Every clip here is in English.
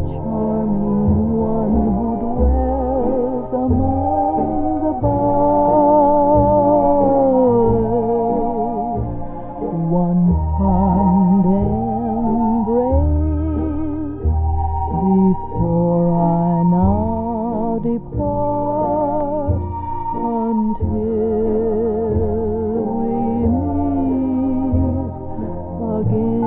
charming one who dwells among the bowers. One fond embrace before I now depart, until we meet again.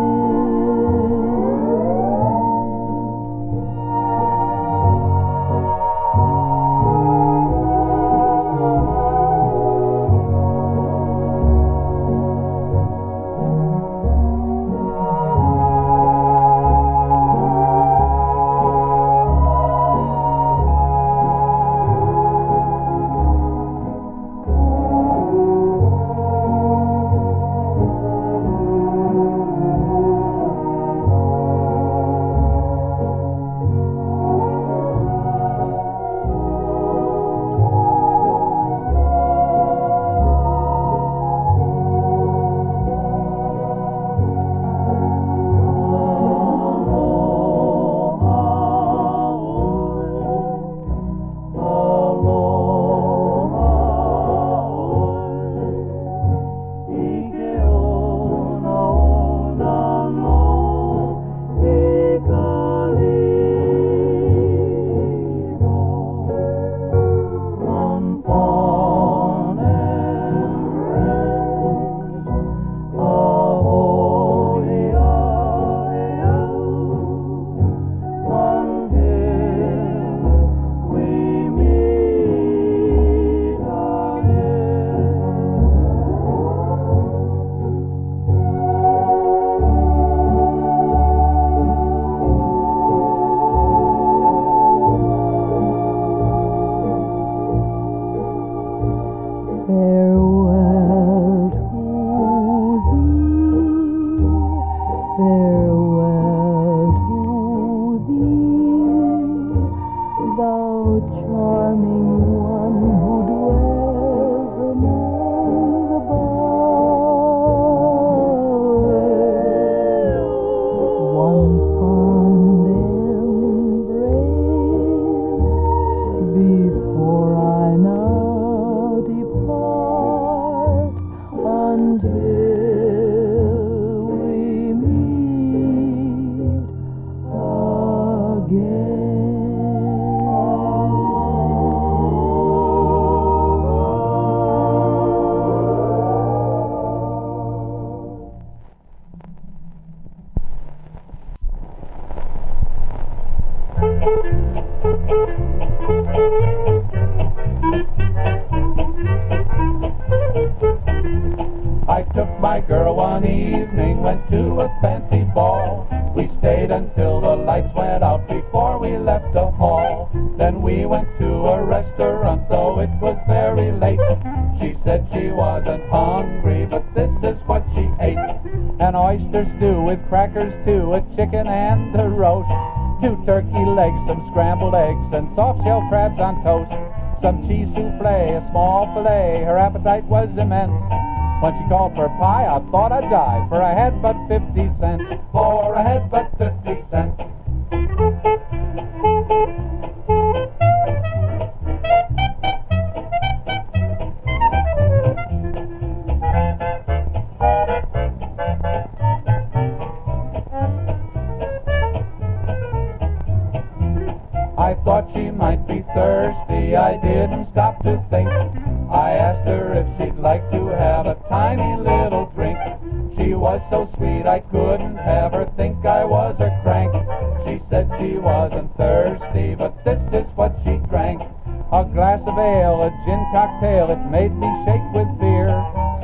Farewell to thee, farewell to thee, thou charming one who dwells among the bowers. One fond embrace before I now depart, until we meet I took my girl one evening, went to a fancy ball. We stayed until the lights went out before we left the hall. Then we went to a restaurant, though it was very late. She said she wasn't hungry, but this is what she ate. An oyster stew with crackers too, a chicken and a roast, 2 turkey legs, some scrambled eggs, and soft-shell crabs on toast. Some cheese souffle, a small fillet, her appetite was immense. When she called for pie, I thought I'd die, for I had but 50 cents. For I had but 50 cents. I thought she might be thirsty, I didn't stop to think. I asked her if she'd like to have a tiny little drink. She was so sweet I couldn't have her think I was a crank. She said she wasn't thirsty, but this is what she drank. A glass of ale, a gin cocktail, it made me shake with fear.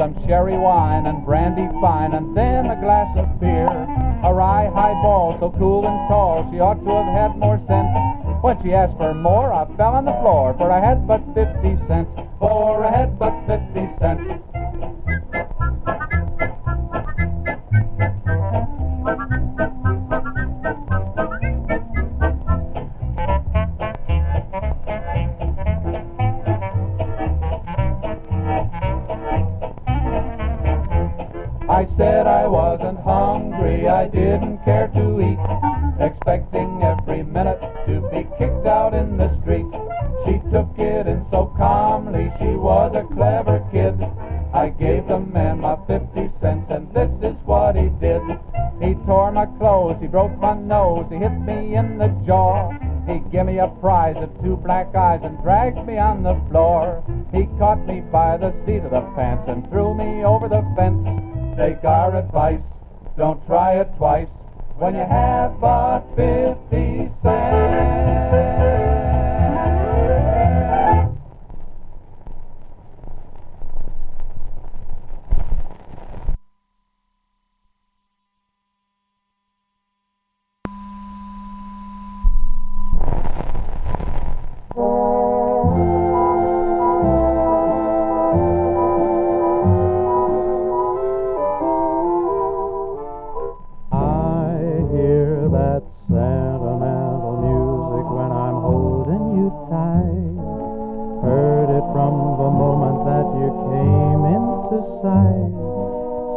Some sherry wine and brandy fine, and then a glass of beer. A rye highball, so cool and tall, she ought to have had more sense. When she asked for more, I fell on the floor, for I had but 50 cents. For I had but 50 cents. I said I wasn't hungry, I didn't care to eat, expecting every minute was a clever kid. I gave the man my 50 cents, and this is what he did. He tore my clothes, he broke my nose, he hit me in the jaw. He gave me a prize of 2 black eyes and dragged me on the floor. He caught me by the seat of the pants and threw me over the fence. Take our advice, don't try it twice when you have but 50 cents.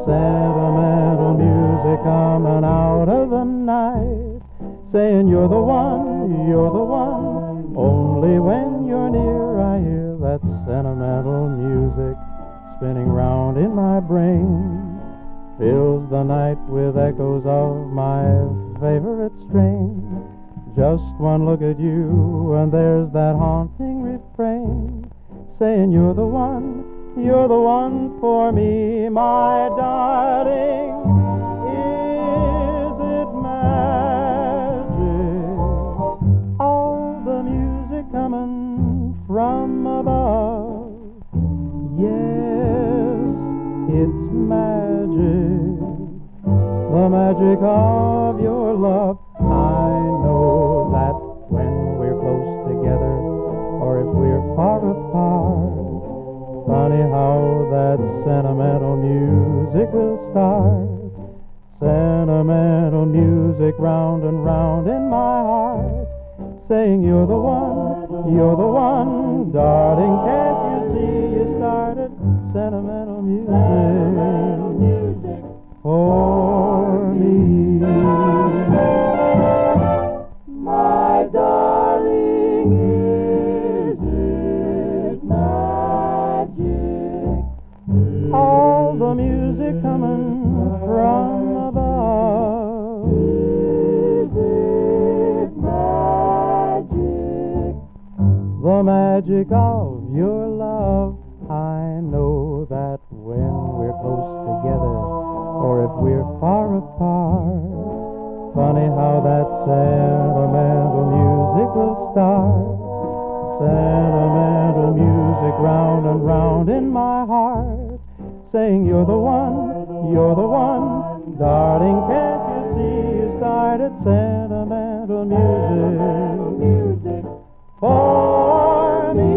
Sentimental music coming out of the night, saying you're the one, only when you're near I hear that sentimental music spinning round in my brain, fills the night with echoes of my favorite strain. Just one look at you and there's that haunting refrain, saying you're the one for me, my darling. Is it magic? All the music coming from above. Yes, it's magic, the magic of your love. I know that when we're close together, or if we're far apart, funny how that sentimental music will start. Sentimental music round and round in my heart, saying you're the one, darling, can't you see you started sentimental music for me. My darling, is it magic? All the music coming from above. Is it magic? The magic of your love. I know that when we're close together, or if we're far apart, funny how that sentimental music will start. Sentimental music round and round in my heart, saying you're the one, darling, can't you see you started sentimental music for me.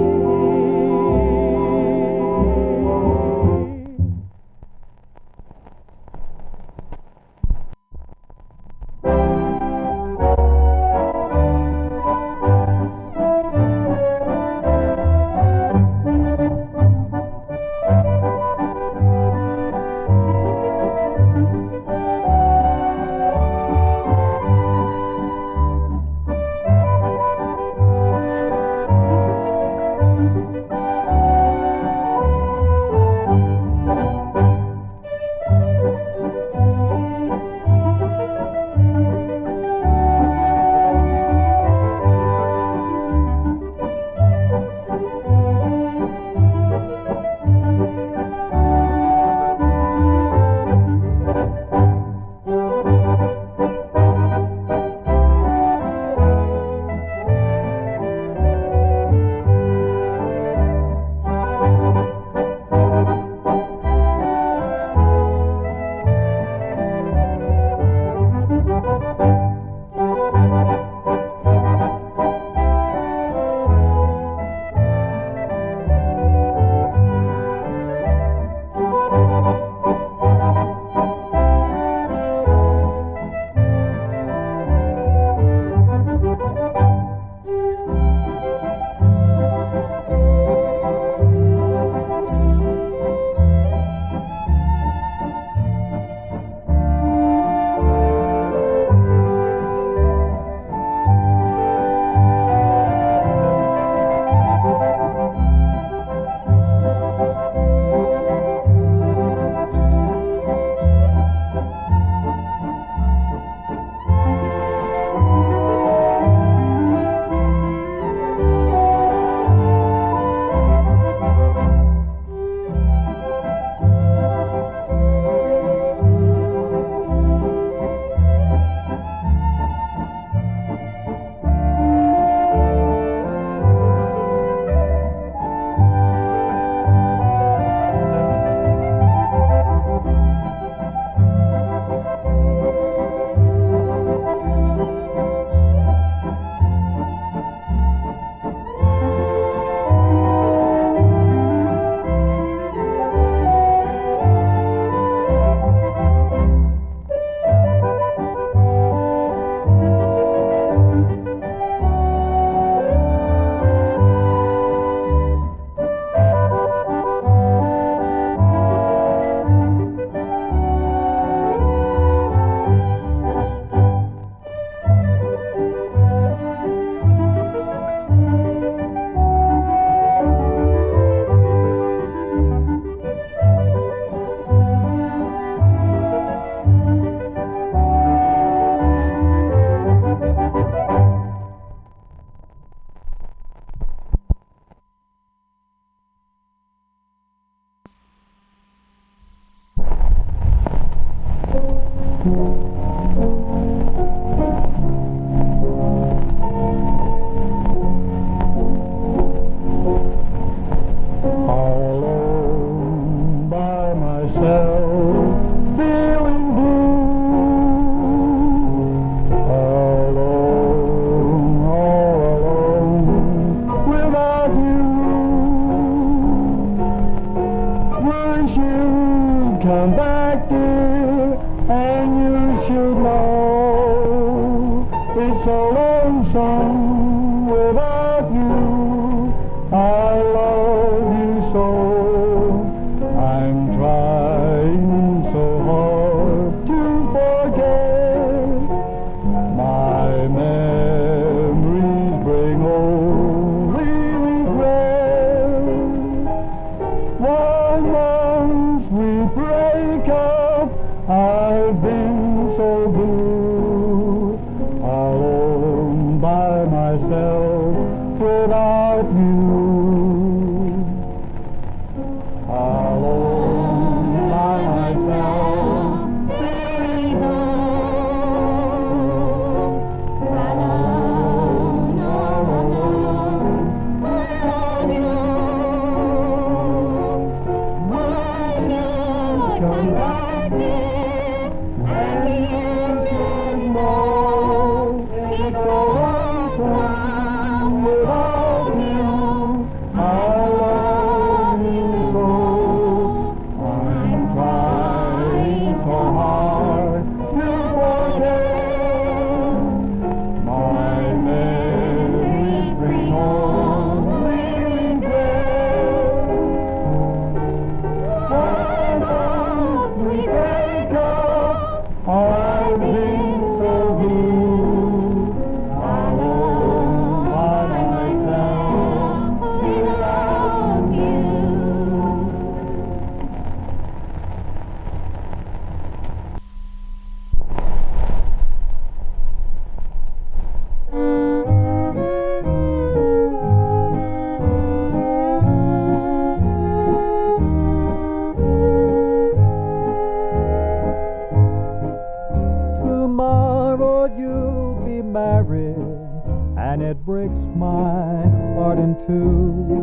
it breaks my heart in two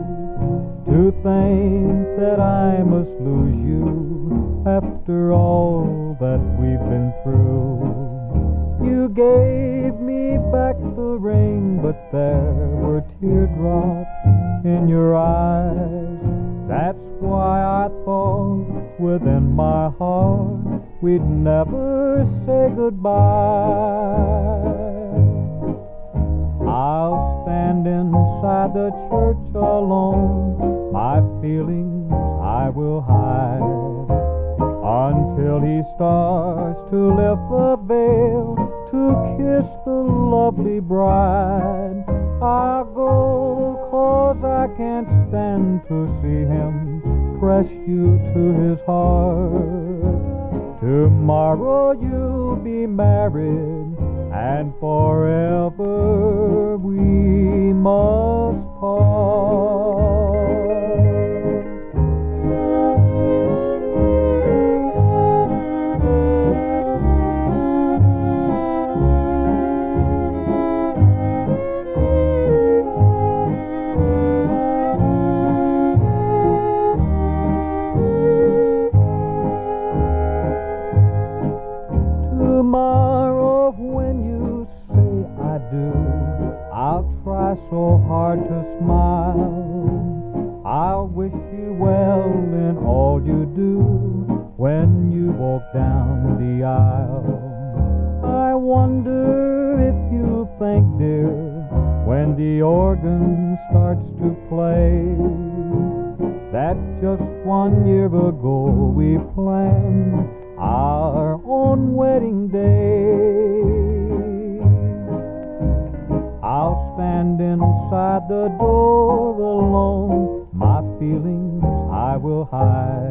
to think that I must lose you after all that we've been through. You gave me back the ring, but there were teardrops in your eyes. That's why I thought within my heart we'd never say goodbye. I'll stand inside the church alone, my feelings I will hide, until he starts to lift the veil to kiss the lovely bride. I'll go 'cause I can't stand to see him press you to his heart. Tomorrow you'll be married, and forever we must part. Tomorrow when you say I do, I'll try so hard to smile. I'll wish you well in all you do when you walk down the aisle. I wonder if you think, dear, when the organ starts to play, that just 1 year ago we planned our own wedding day. I'll stand inside the door alone, my feelings I will hide,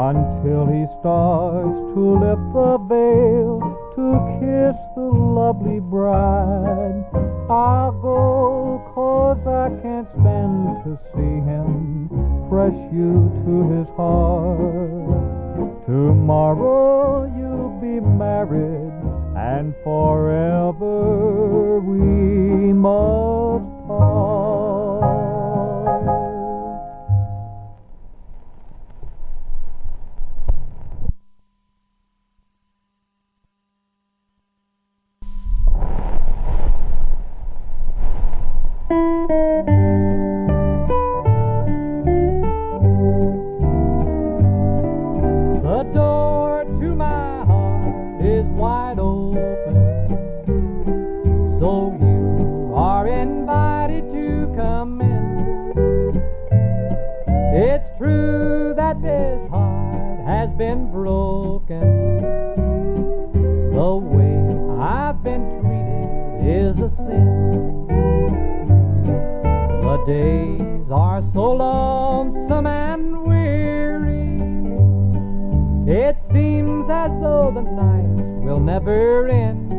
until he starts to lift the veil to kiss the lovely bride. I'll go 'cause I can't stand to see him press you to his heart. Tomorrow you'll be married, and forever we must part. The door to my heart is wide open, so you are invited to come in. It's true that this heart has been broken. The way I've been treated is a sin. The days are so lonesome and weary, it seems as though the nights will never end.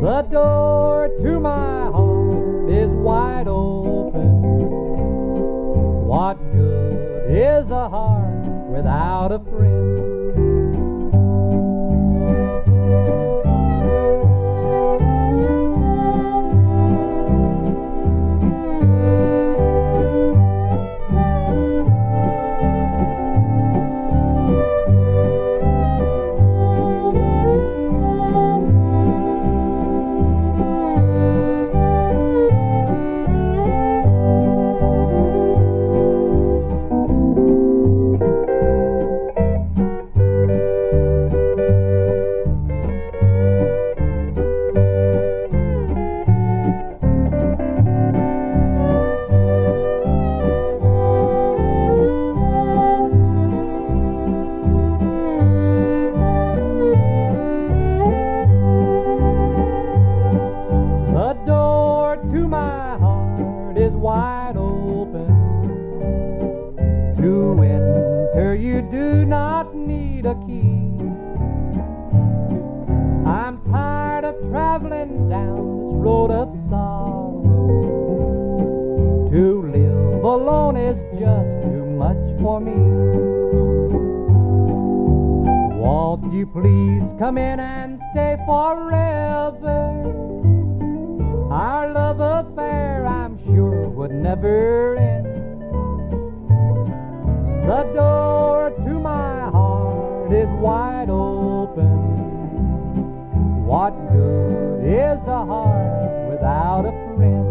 The door to my heart is wide open. What good is a heart without a friend? Please come in and stay forever. never end. The door to my heart is wide open. What good is a heart without a friend?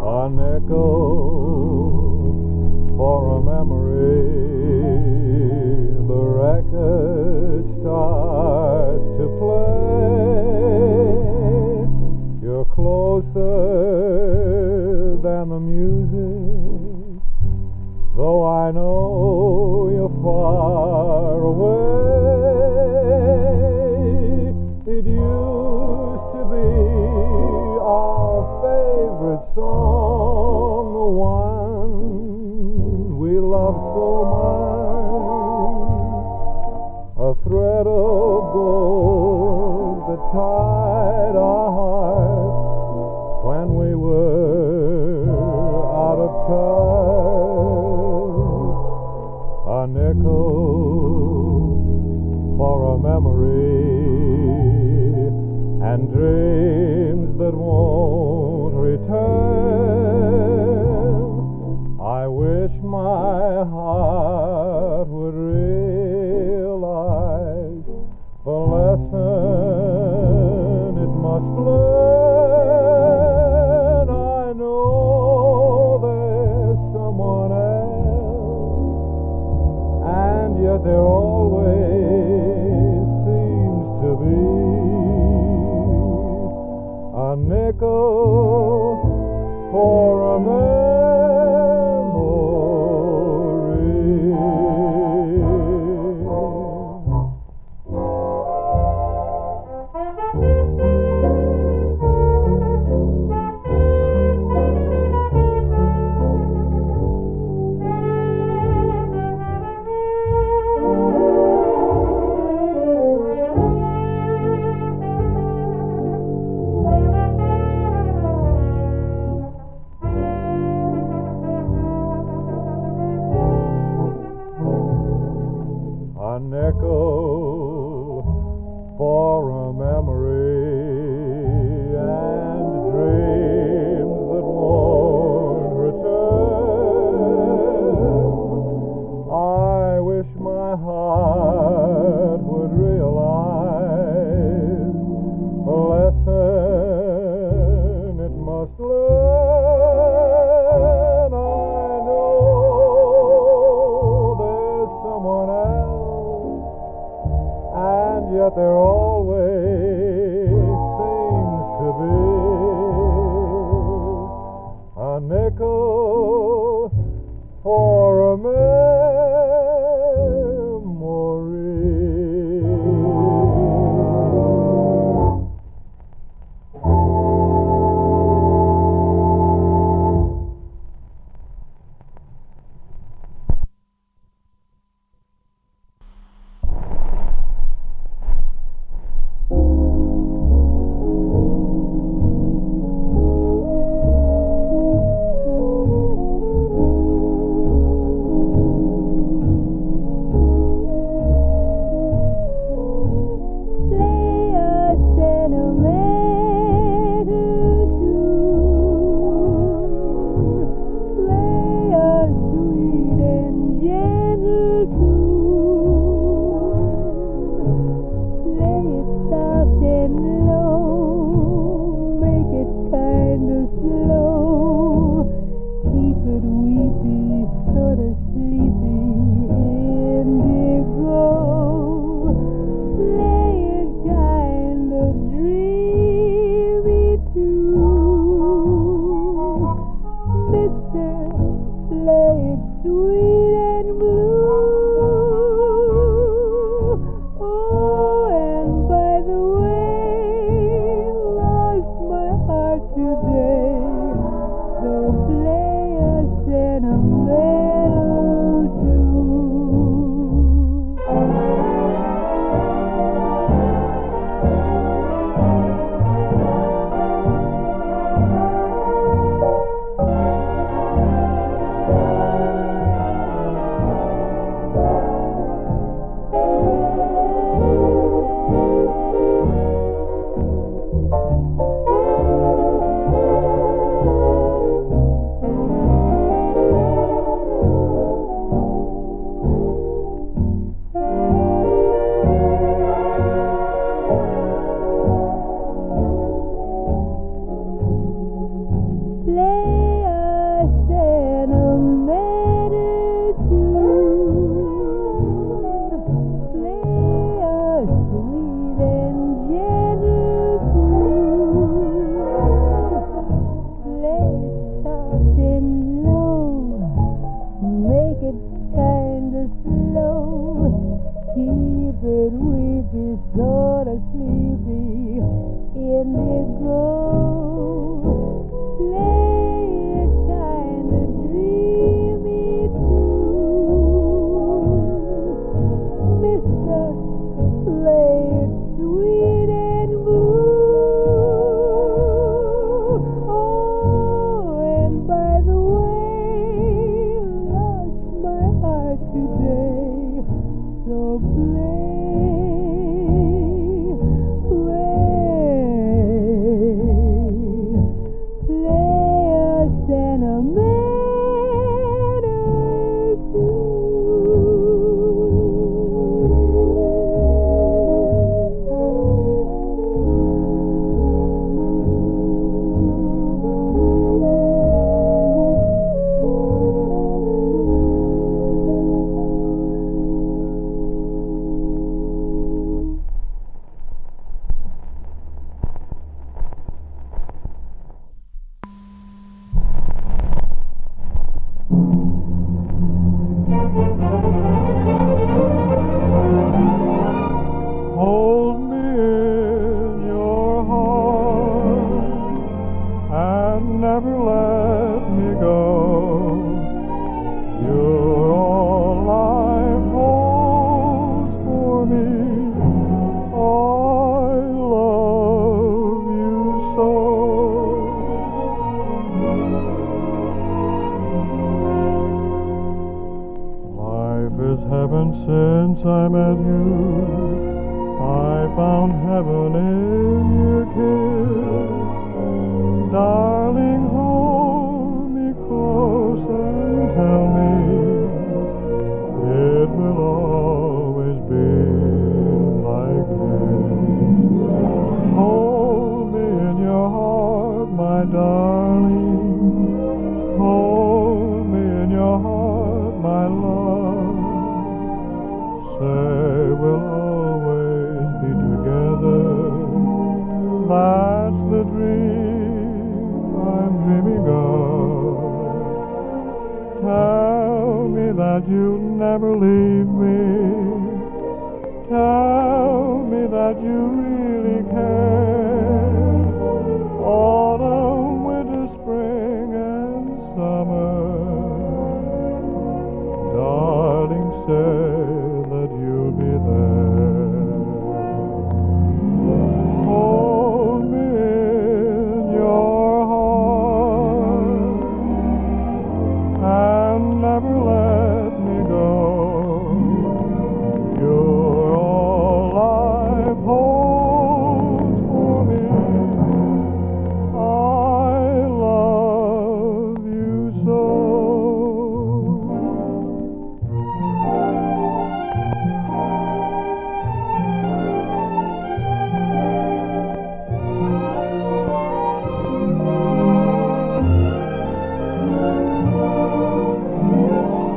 A nickel for a memory. The record starts to play. You're closer than the music, though I know you're far away. It used to be our favorite song, the one we loved so much, a thread of gold that tied our hearts when we were out of touch. A nickel for a memory, and dreams that won't return. I wish my heart would realize the lesson it must learn. I know there's someone else, and yet there always seems to be a nickel for a memory. A nickel for a memory and dreams that won't return. I wish my heart would realize the lesson it must learn. I know there's someone else, and yet there always seems to be a nickel for a memory. I met you, I found heaven in your kiss. Darling, hold me close and tell me it will always be like this. Hold me in your heart, my darling. Hold me in your heart, my love. Say we'll always be together. That's the dream I'm dreaming of. Tell me that you'll never leave me. Tell me that you really care. Autumn, winter, spring, and summer. Darling, say that you'll be there. Hold me in your heart and never let me go. You're all life holds for me. I love you so.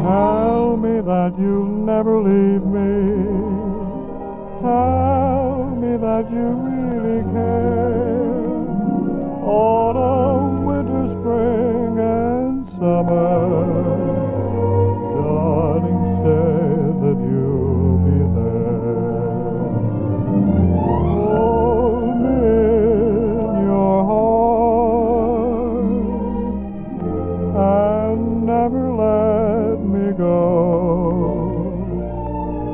Tell me that you'll never leave me. Tell me that you really care. Autumn, winter, spring, and summer. Darling, say that you'll be there. Hold me in your heart and never let me go.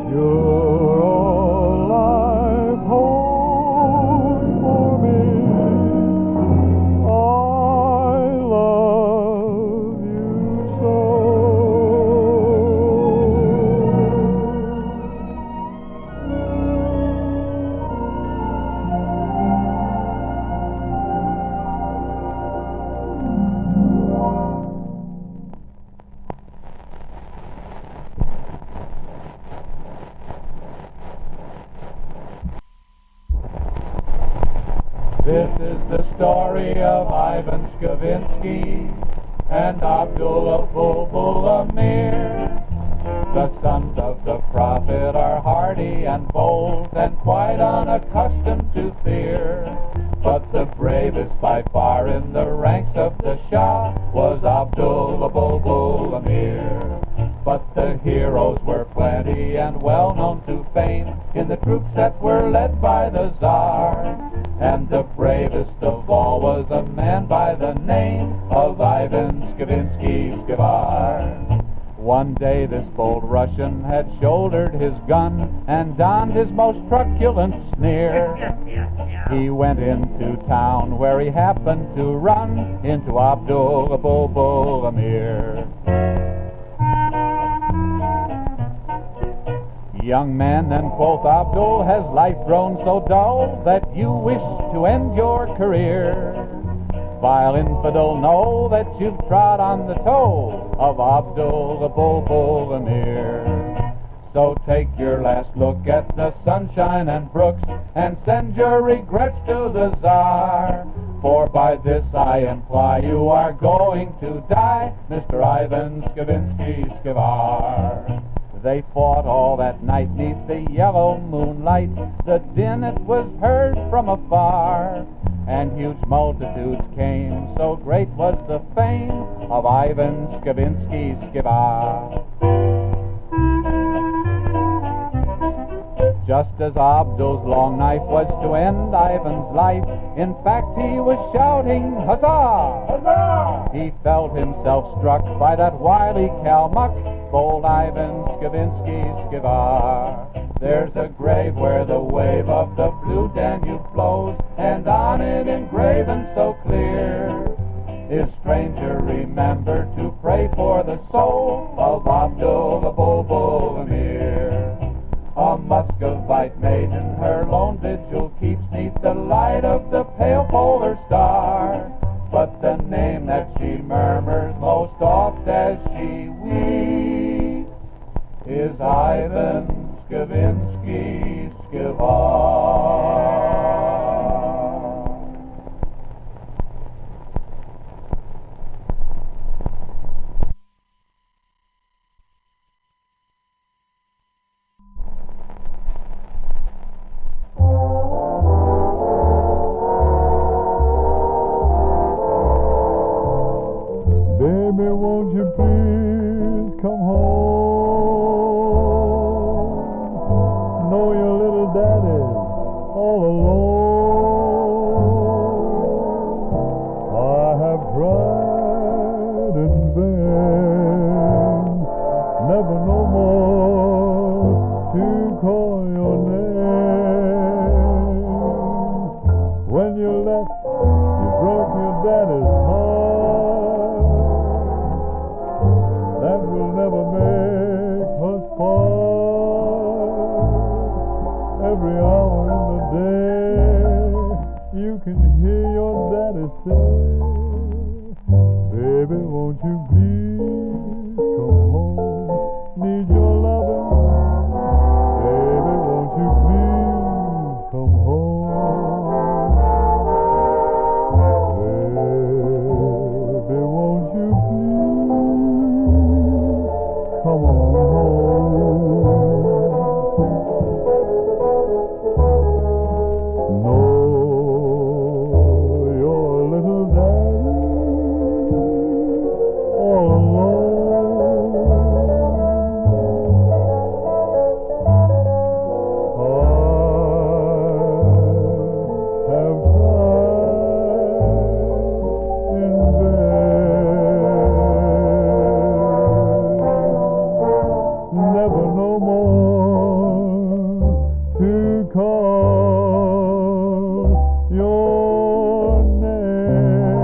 You're all life holds for me. I love you so. This is the story of Ivan Skavinsky and Abdullah Bulbul Amir. The sons of the prophet are hardy and bold and quite unaccustomed to fear. But the bravest by far in the ranks of the Shah was Abdullah Bulbul Amir. But the heroes were plenty and well known to fame in the troops that were led by the Tsar. And the bravest of all was a man by the name of Ivan Skavinsky Skivar. One day this bold Russian had shouldered his gun and donned his most truculent sneer. He went into town where he happened to run into Abdullah Bulbul Amir. Young man, then quoth Abdul, has life grown so dull that you wish to end your career? Vile infidel, know that you've trod on the toe of Abdullah Bulbul Amir. So take your last look at the sunshine and brooks and send your regrets to the Tsar. For by this I imply you are going to die, Mr. Ivan Skavinsky Skivar. They fought all that night neath the yellow moonlight. The din it was heard from afar, and huge multitudes came, so great was the fame of Ivan Skavinsky Skivar. Just as Abdul's long knife was to end Ivan's life, in fact he was shouting, "Huzzah! Huzzah!" He felt himself struck by that wily Kalmuck, bold Ivan Skavinsky Skivar. There's a grave where the wave of the blue Danube flows, and on it engraven so clear is, stranger, remember to pray for the soul of Abdullah Bulbul Amir. silver star. But the name that she murmurs most oft as she weeps is Ivan Skavinsky Skivar. Baby, won't you please come home? Know your little daddy's all alone. I have tried in vain, never no more to call your name. When you left, you broke your daddy's heart. That will never make us part. Every hour in the day, you can hear your daddy say, baby, won't you please come home? Need your loving. Baby, won't you please come home? Baby, won't you please come on home? No, your little daddy all alone. I have tried in vain, never no more to call your name.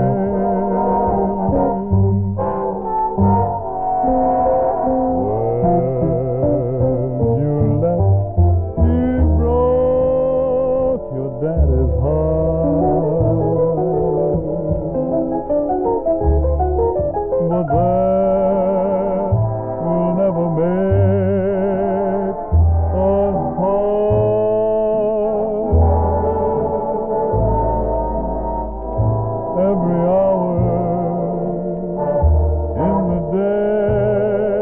When you left, you broke your daddy's heart. But that will never make us part. Every hour in the day,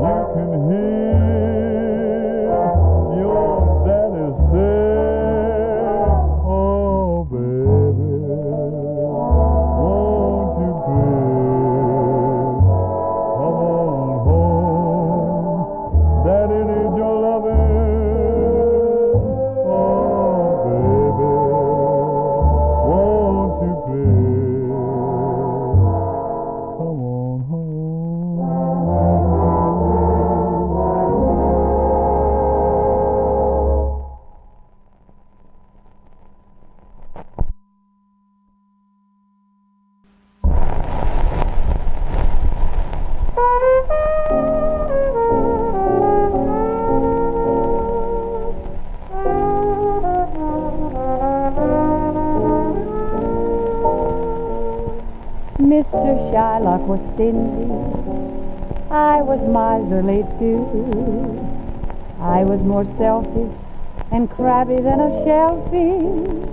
you can hear your daddy say, oh baby, won't you please come on home? Daddy needs your loving. Oh baby, won't you please come on home? Mr. Shylock was stingy, I was miserly too. I was more selfish and crabby than a shellfish.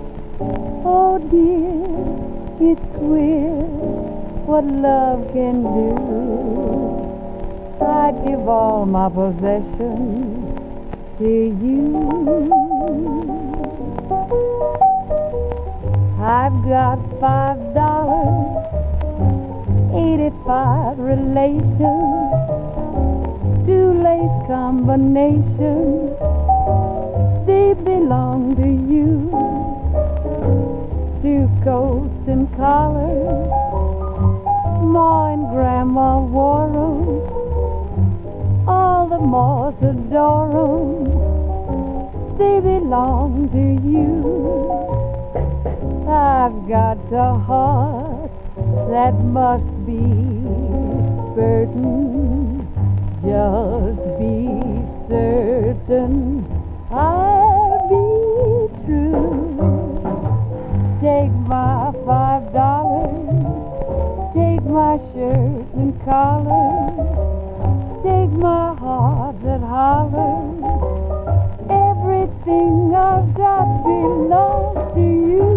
Oh dear, it's queer what love can do. I'd give all my possessions to you. I've got $5, 85 relations, 2 lace combinations, they belong to you. 2 coats and collars, Ma and Grandma wore 'em, all the moths adore 'em, they belong to you. I've got a heart that must be spurtin', just be certain I'll be true. Take my $5, take my shirts and collars, take my heart that hollers. Everything I've got belongs to you.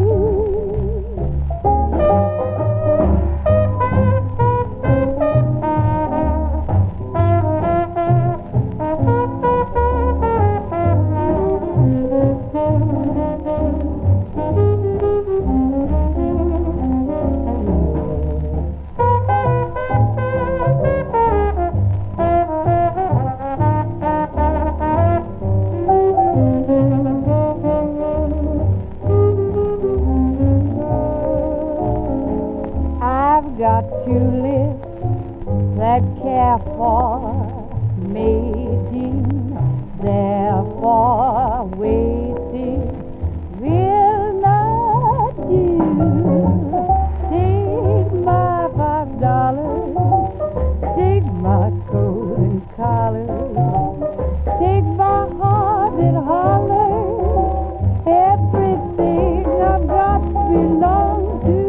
Got to lift that calf for mating, therefore waiting will not do. Take my $5, take my coat and collar, take my heart and holler. Everything I've got belongs to you.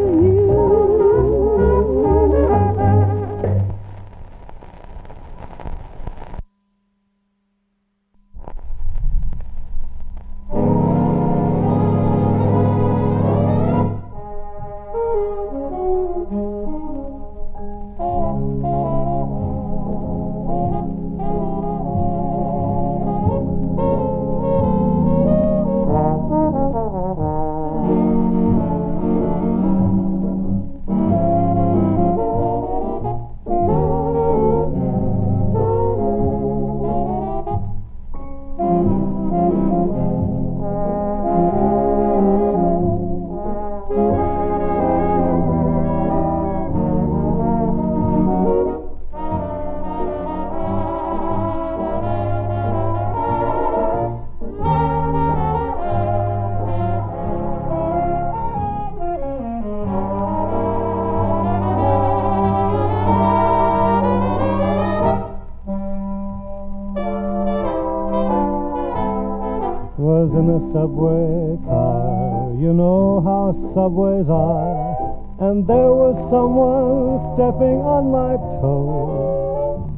Was in a subway car, you know how subways are, and there was someone stepping on my toes.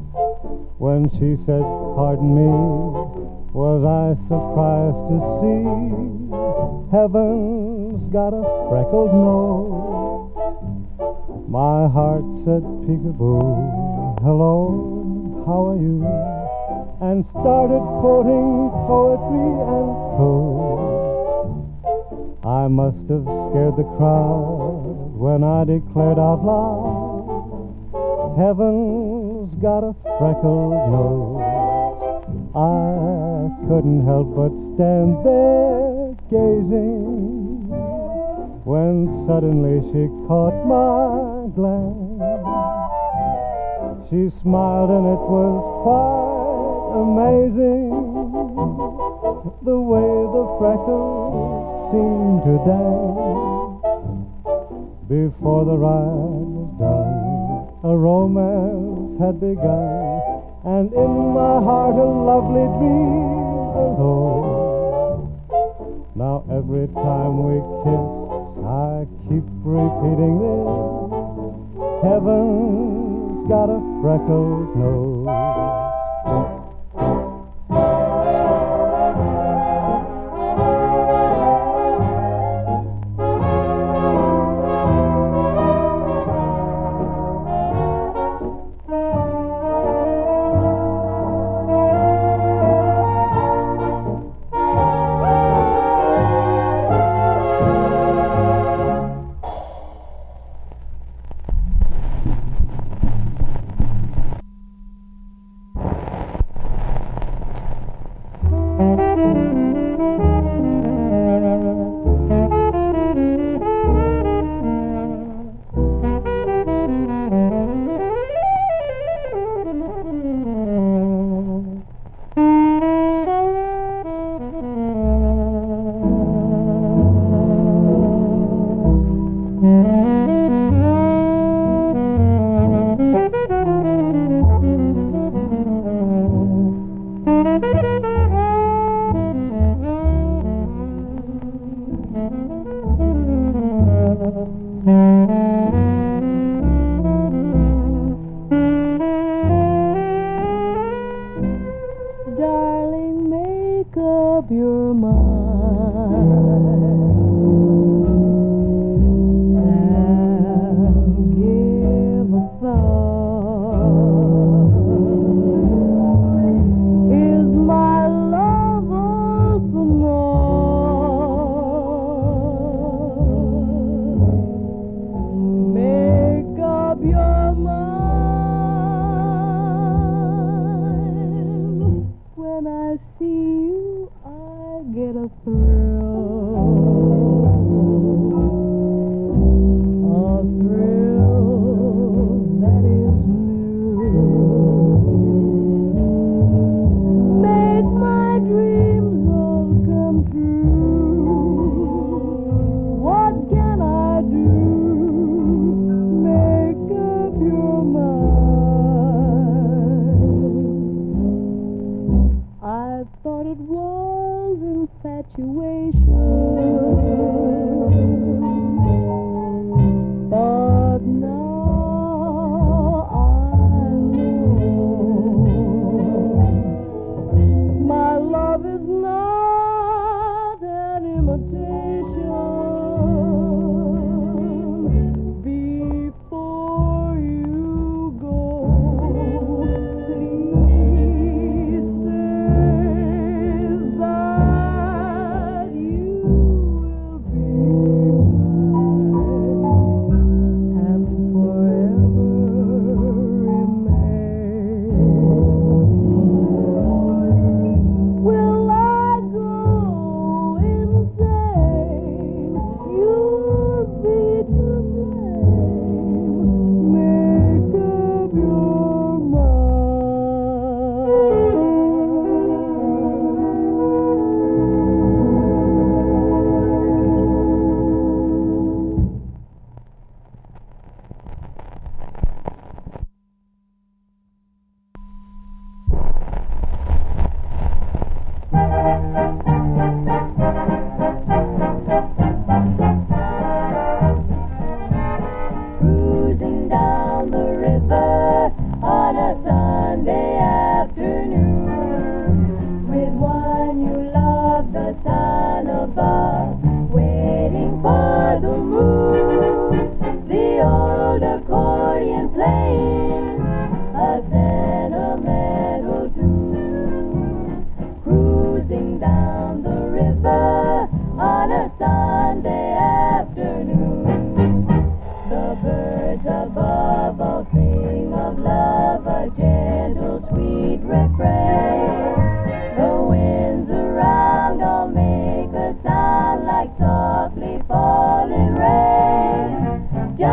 When she said, "Pardon me," was I surprised to see heaven's got a freckled nose. My heart said, "Peekaboo, hello, how are you?" and started quoting poetry and prose. I must have scared the crowd when I declared out loud, "Heaven's got a freckled nose." I couldn't help but stand there gazing when suddenly she caught my glance. She smiled and it was quite amazing the way the freckles seemed to dance. Before the ride was done, a romance had begun, and in my heart a lovely dream arose. Now every time we kiss, I keep repeating this: heaven's got a freckled nose.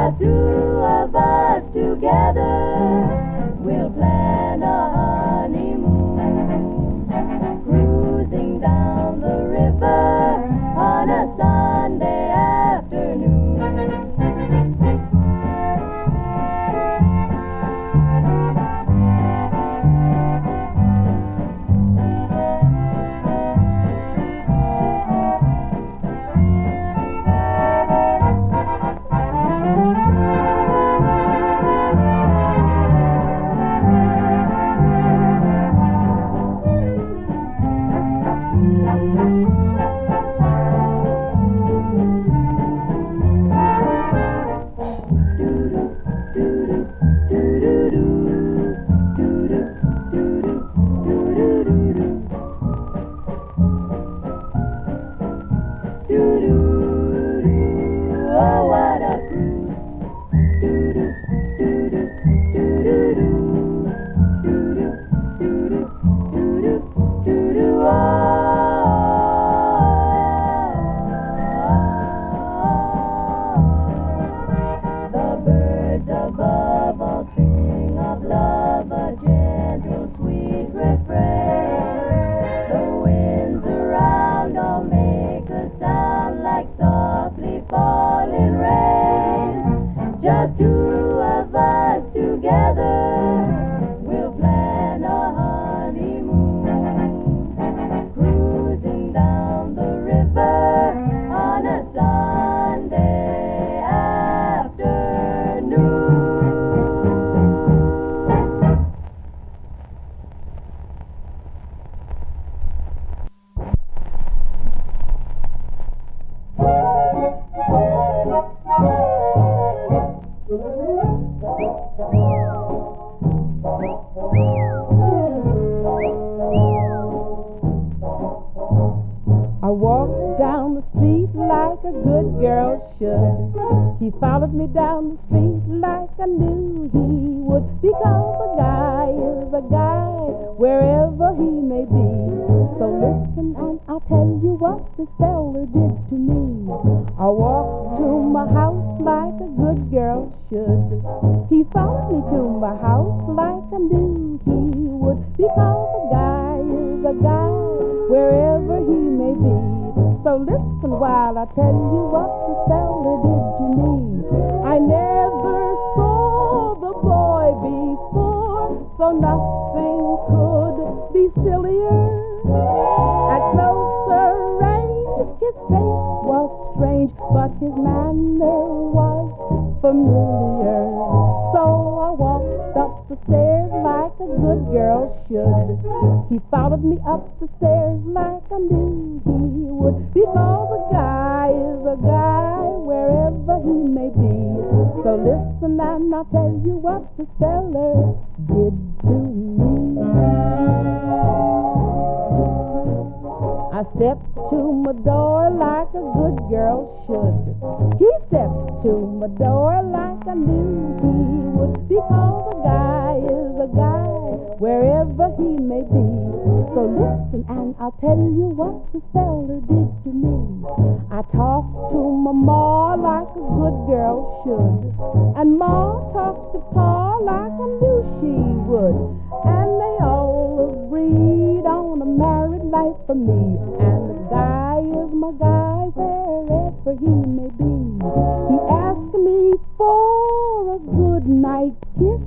Just two of us together, we'll plan a honeymoon, cruising down the river on a Sunday afternoon. Oh, what a cruise. The birds above all sing of love, a gentle, sweet refrain. The winds around all make a sound like softly falling rain. Just two of us together, we'll plan a honeymoon, cruising down the river on a Sunday afternoon. I walked down the street like a good girl should. He followed me down the street like I knew he would, because a guy is a guy wherever he may be. So listen and I'll tell you what this fella did to me. I walked to my house like a good girl should. He followed me to my house like I knew he would, because a guy is a guy wherever he may be. So listen while I tell you what this fella did to me. I never saw the boy before, so nothing could be sillier. At closer range, his face was strange, but his manner was familiar. So I walked up the stairs like a good girl should. He followed me up the stairs like I knew he would, because a guy is a guy wherever he may be. So listen and I'll tell you what this fella did to me. I stepped to my door like a good girl should. He stepped to my door like I knew he would, because a guy is a guy wherever he may be. So listen and I'll tell you what this fella did to me. I talked to my ma like a good girl should, and ma talked to pa like I knew she would, and they all agreed on a married life for me. And the guy is my guy wherever he may be. He asked me for a good night kiss.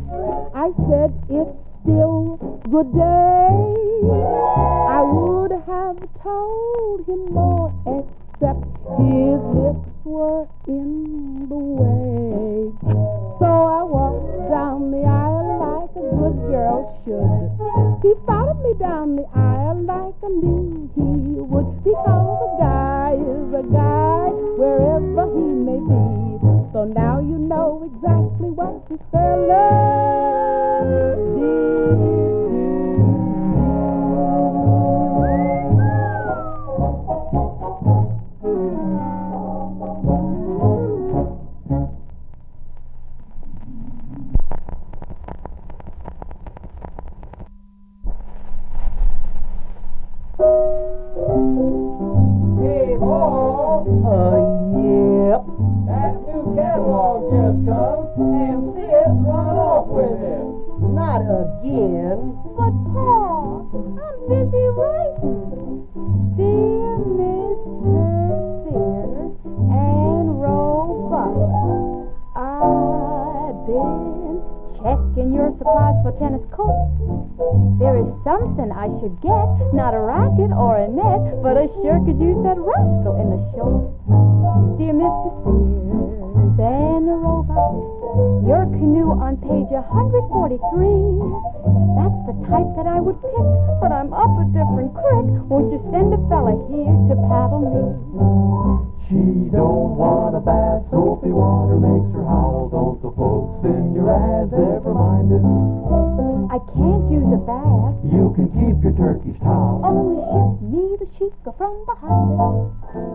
I said it's still good day. I would have told him more, except his lips were in the way. So I walked down the aisle like a good girl should. He followed me down the aisle like I knew he would, because a guy is a guy wherever he may be. So now you know exactly what this fella did to me. Hey, Paul. Yep. That new catalog just come and see us run off with it. Not again. But, Pa, I'm busy writing. Dear Mr. Sears and Roebuck, I've been checking your supplies for tennis courts. There is something I should get, not a racket or a net, but I sure could use that rascal in the short. Dear Mr. Sears and Roebuck, your canoe on page 143, that's the type that I would pick, but I'm up a different creek. Won't you send a fella here to paddle me? She don't want a bath, soapy water makes her howl. Don't the folks in your ads ever minded? I can't use a bath. You can keep your Turkish towel. Only ship me the chica from behind it.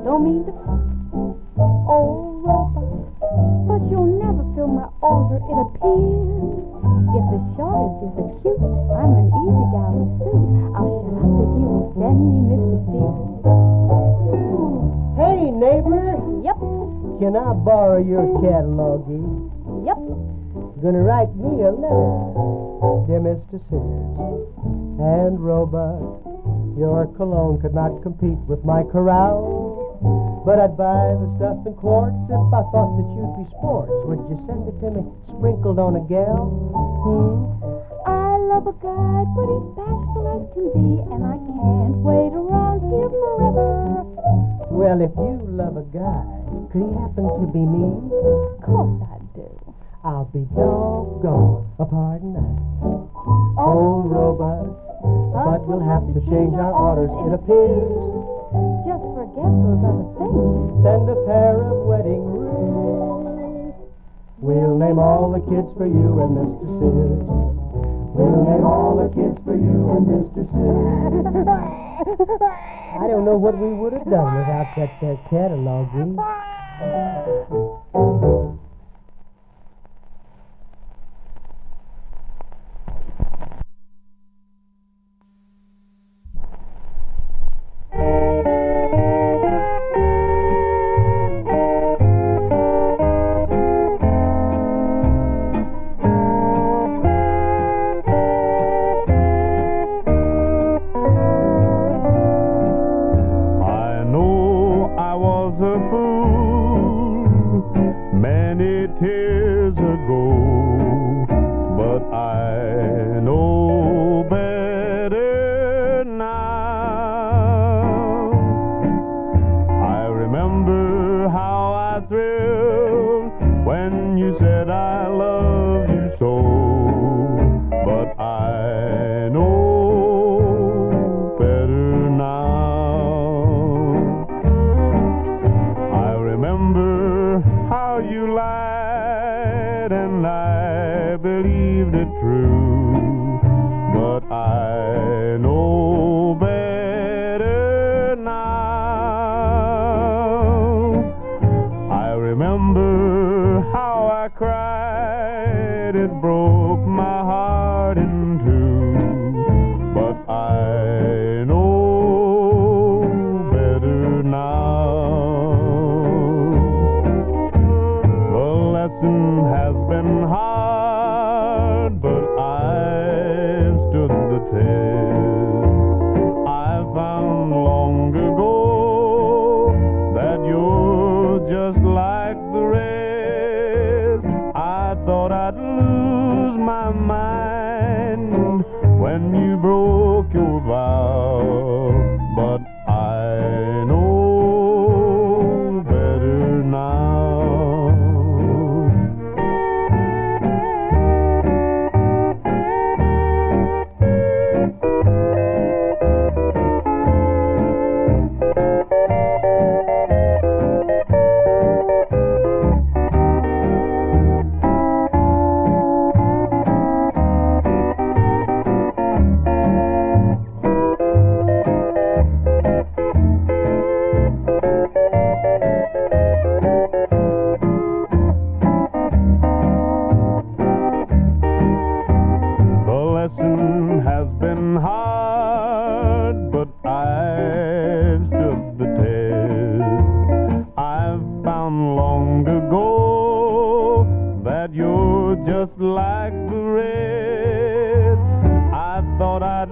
Don't mean to oh, Roebuck, but you'll never fill my order, it appears. If the shortage is acute, I'm an easy gal in suit. I'll shut up if you will send me Mr. Sears. Hey, neighbor. Yep, Can I borrow your catalog, yep. Gonna write me a letter. Dear Mr. Sears and Roebuck, your cologne could not compete with my corral. But I'd buy the stuff in quarts if I thought that you'd be sports. Would you send it to me sprinkled on a gal? I love a guy, but he's bashful as can be, and I can't wait around here forever. Well, if you love a guy, could he happen to be me? Of course I do. I'll be doggone, pardon us, old Roebuck, but we'll have to change our orders, it appears. Just forget those other things. Send a pair of wedding rings. We'll name all the kids for you and Mr. Sears. We'll name all the kids for you and Mr. Sears. I don't know what we would have done without that catalog, I know I was a fool many tears ago, but I know better now. I remember how I thrilled when you said I love you so, but I know better now. I remember how you lied and I believed it true, but I know better now. I remember how I cried, it broke my heart in two, but I know better now. The lesson has been hard, but I've stood the test. I found long ago that you're just like the rest. I thought I'd lose my mind when you broke your vow, but I know better now. that you're just like the rest. I thought I'd